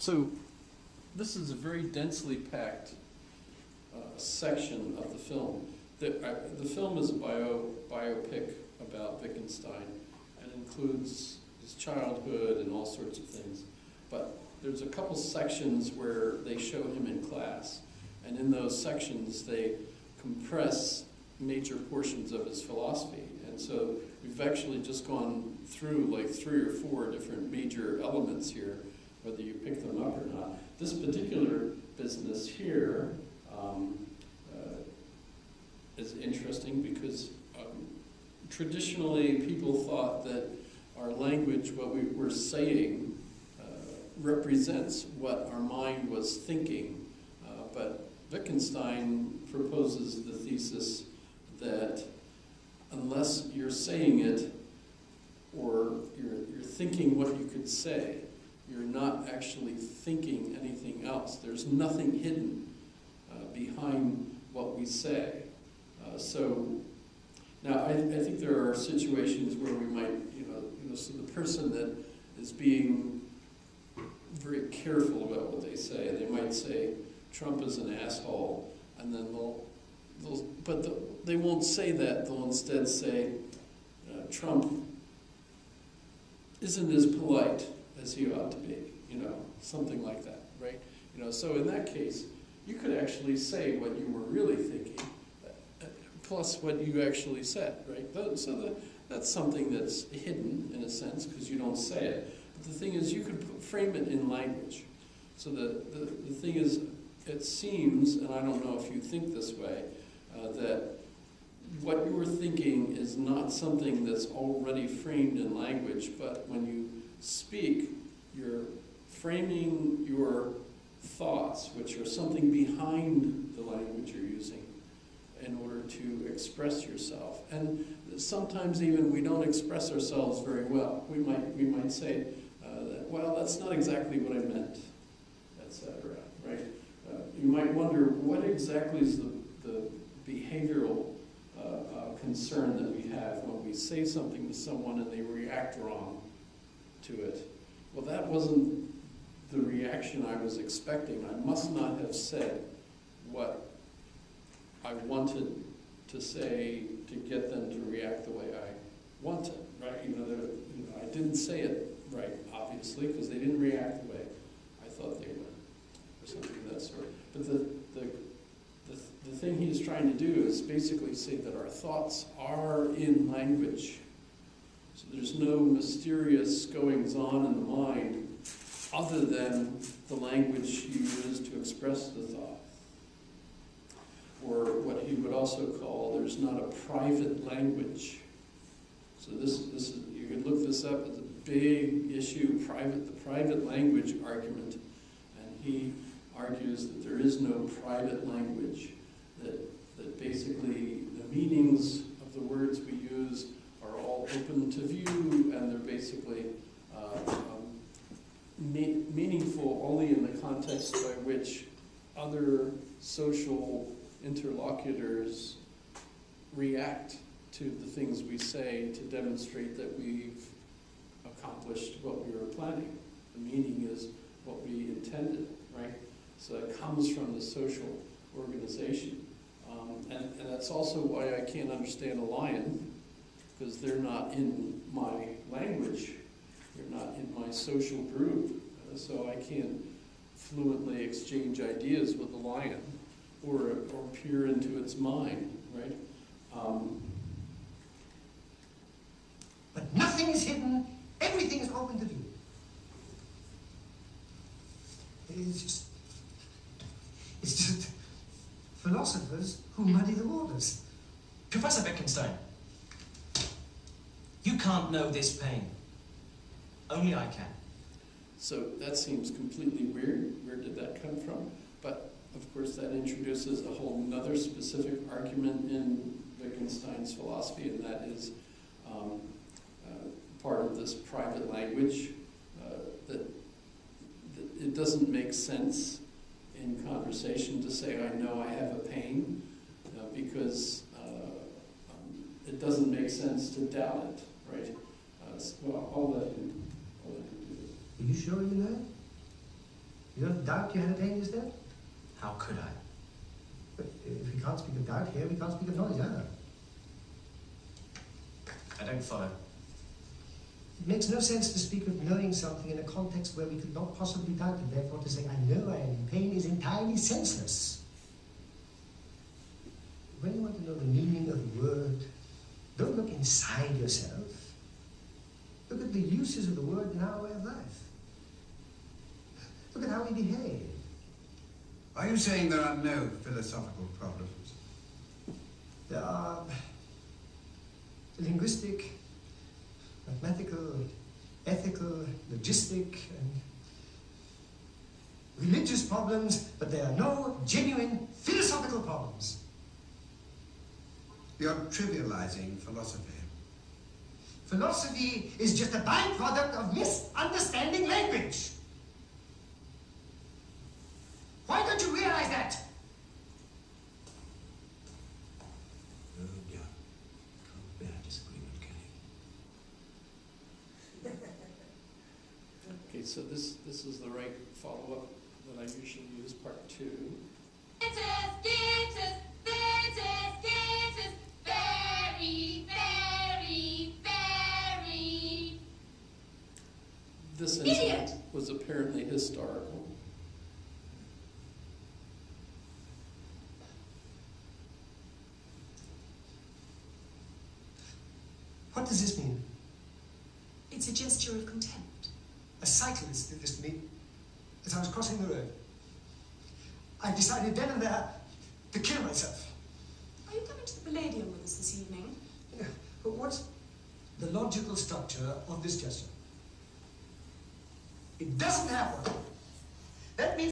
So this is a very densely packed section of the film. The film is a biopic about Wittgenstein and includes his childhood and all sorts of things. But there's a couple sections where they show him in class, and in those sections they compress major portions of his philosophy. And so we've actually just gone through like 3 or 4 different major elements here, whether you pick them up or not. This particular business here is interesting because traditionally people thought that our language, what we were saying, represents what our mind was thinking. But Wittgenstein proposes the thesis that unless you're saying it or you're thinking what you could say, you're not actually thinking anything else. There's nothing hidden behind what we say. So now I think there are situations where we might, so the person that is being very careful about what they say, they might say Trump is an asshole, and then they won't say that. They'll instead say Trump isn't as polite as he ought to be, something like that, right? So in that case, you could actually say what you were really thinking, plus what you actually said, right? So that's something that's hidden in a sense because you don't say it. But the thing is, you could frame it in language. So the thing is, it seems, and I don't know if you think this way, that what you were thinking is not something that's already framed in language, but when you speak, you're framing your thoughts, which are something behind the language you're using, in order to express yourself. And sometimes even we don't express ourselves very well. We might say, well, that's not exactly what I meant, etc. Right? You might wonder what exactly is the behavioral concern that we have when we say something to someone and they react wrong to it. Well, that wasn't the reaction I was expecting. I must not have said what I wanted to say to get them to react the way I wanted, right? I didn't say it right, obviously, because they didn't react the way I thought they would, or something of that sort. But the thing he's trying to do is basically say that our thoughts are in language. So there's no mysterious goings-on in the mind other than the language you use to express the thought. Or what he would also call, there's not a private language. So this is, you can look this up, it's a big issue, the private language argument. And he argues that there is no private language, that basically the meanings of the words we use are all open to view, and they're basically meaningful only in the context by which other social interlocutors react to the things we say to demonstrate that we've accomplished what we were planning. The meaning is what we intended, right? So it comes from the social organization. And that's also why I can't understand a lion, because they're not in my language. They're not in my social group. So I can't fluently exchange ideas with the lion or peer into its mind, right? But nothing is hidden, everything is open to view. It's just philosophers who muddy the waters. Professor Wittgenstein, you can't know this pain. Only I can. So that seems completely weird. Where did that come from? But of course that introduces a whole nother specific argument in Wittgenstein's philosophy, and that is part of this private language, that it doesn't make sense in conversation to say, I know I have a pain, because it doesn't make sense to doubt it, right? Well, I'll let him do it. Are you sure you know? You don't doubt you had attained this then? How could I? But if we can't speak of doubt here, we can't speak of knowledge either. I don't follow. It makes no sense to speak of knowing something in a context where we could not possibly doubt it. Therefore, to say, I know I am in pain is entirely senseless. When you want to know the meaning of a word, don't look inside yourself. Look at the uses of the word in our way of life. Look at how we behave. Are you saying there are no philosophical problems? There are linguistic, mathematical, ethical, logistic, and religious problems, but there are no genuine philosophical problems. You're trivializing philosophy. Philosophy is just a byproduct of misunderstanding language. Why don't you realize that? Oh, dear. Can't bear disagreement, can he? Okay, so this is the right follow-up that I usually use, part 2. Very, very, very. This Idiot! incident was apparently historical. What does this mean? It's a gesture of contempt. A cyclist did this to me as I was crossing the road. I decided then and there to kill myself. Are you coming to the Palladium with us this evening? Yeah, but what's the logical structure of this gesture? It doesn't have one. That means